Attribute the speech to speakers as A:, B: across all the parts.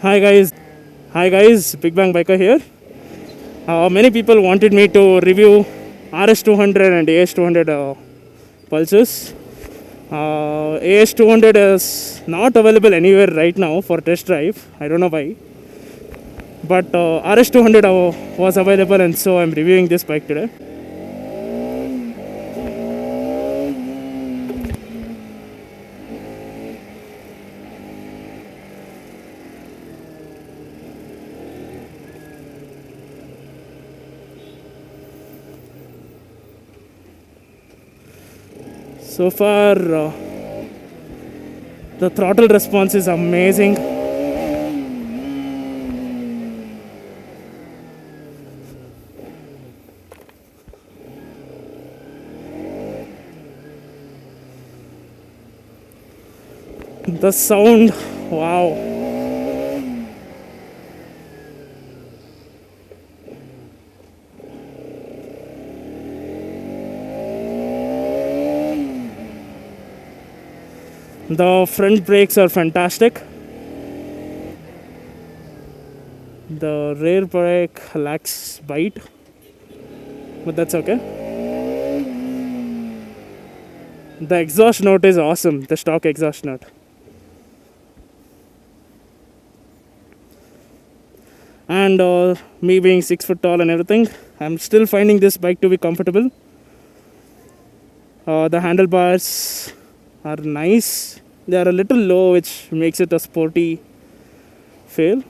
A: Hi guys, Bigbangbiker here. Many people wanted me to review RS200 and AS200 pulses. AS200 is not available anywhere right now for test drive. I don't know why. But RS200 was available, and so I'm reviewing this bike today. So far, the throttle response is amazing. The sound, wow. The front brakes are fantastic. The rear brake lacks bite, but that's okay. The exhaust note is awesome, the stock exhaust note. And me being 6 foot tall and everything, I'm still finding this bike to be comfortable. The handlebars are nice. They are a little low, which makes it a sporty feel.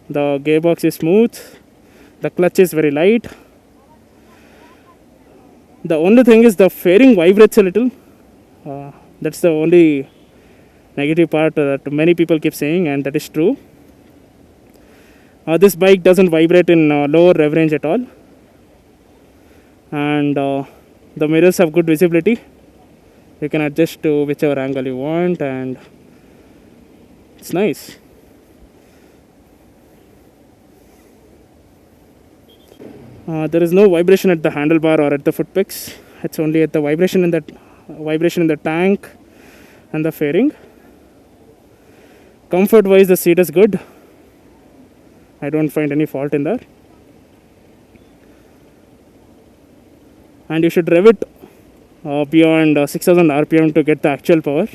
A: The gearbox is smooth. The clutch is very light. The only thing is the fairing vibrates a little. That's the only negative part that many people keep saying, and that is true. This bike doesn't vibrate in lower rev range at all. And the mirrors have good visibility. You can adjust to whichever angle you want, and it's nice. There is no vibration at the handlebar or at the foot pegs. It's only at the vibration in the tank and the fairing. Comfort wise, the seat is good. I don't find any fault in there. And you should rev it beyond 6000 RPM to get the actual power.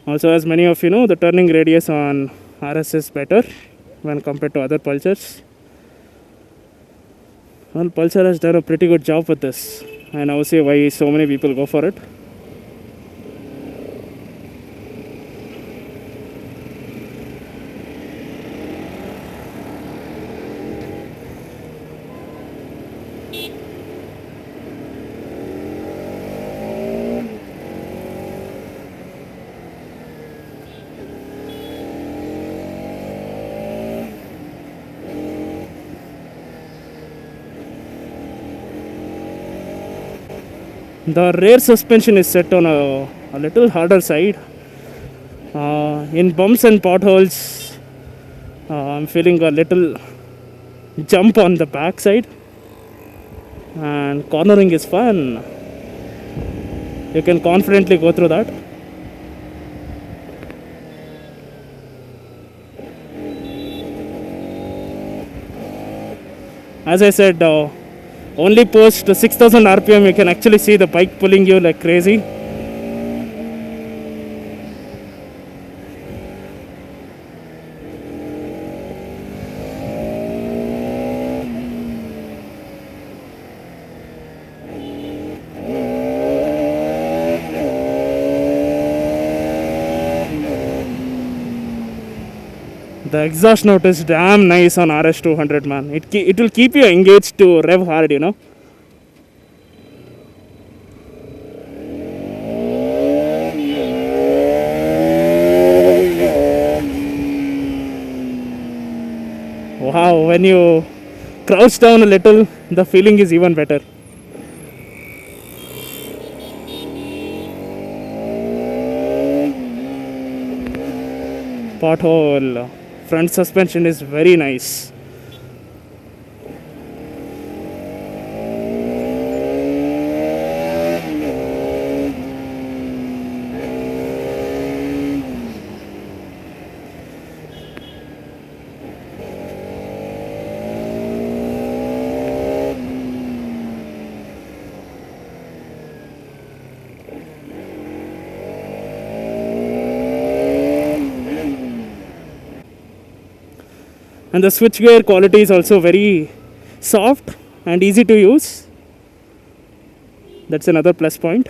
A: Also, as many of you know, the turning radius on RS is better when compared to other Pulsars. Well, Pulsar has done a pretty good job with this, and I will see why so many people go for it. The rear suspension is set on a little harder side. In bumps and potholes, I'm feeling a little jump on the back side, and cornering is fun. You can confidently go through that. As I said, only post 6000 RPM you can actually see the bike pulling you like crazy. The exhaust note is damn nice on RS200, man. It will keep you engaged to rev hard, you know. when you crouch down a little, the feeling is even better. Pothole. Front suspension is very nice. And the switchgear quality is also very soft and easy to use. That's another plus point.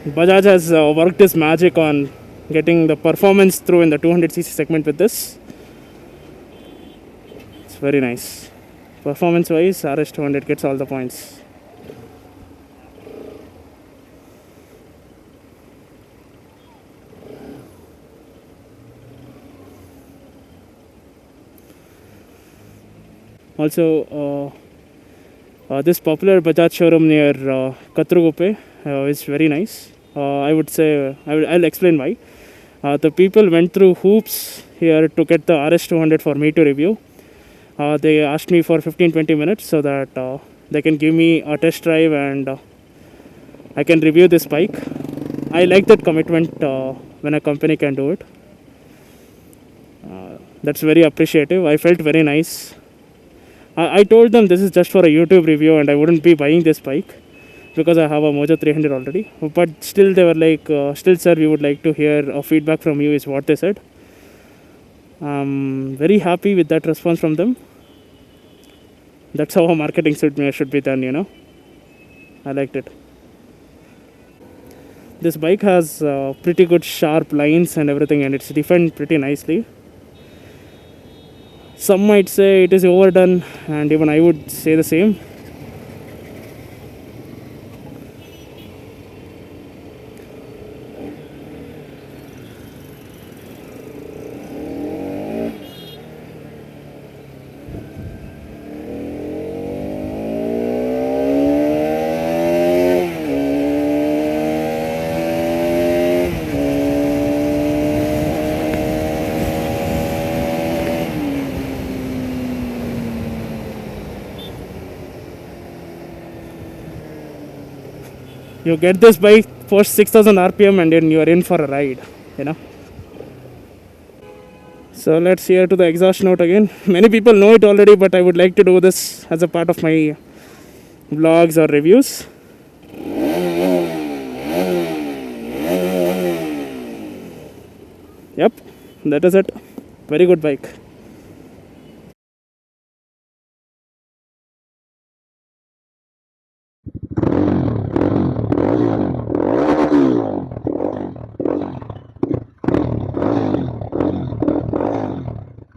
A: Bajaj has worked his magic on getting the performance through in the 200cc segment with this. It's very nice. Performance wise, RS200 gets all the points. Also, this popular Bajaj showroom near Katruguppe is very nice. I would say, I'll explain why. The people went through hoops here to get the RS200 for me to review. They asked me for 15-20 minutes so that they can give me a test drive and I can review this bike. I like that commitment when a company can do it. That's very appreciative. I felt very nice. I told them this is just for a YouTube review and I wouldn't be buying this bike because I have a Mojo 300 already. But still they were like, still sir, we would like to hear a feedback from you is what they said. I'm very happy with that response from them. That's how a marketing should be done, you know. I liked it. This bike has pretty good sharp lines and everything and it's defined pretty nicely. Some might say it is overdone and even I would say the same. You get this bike post 6000 RPM and then you are in for a ride, you know. So let's hear to the exhaust note again. Many people know it already, but I would like to do this as a part of my vlogs or reviews. Yep, that is it. Very good bike.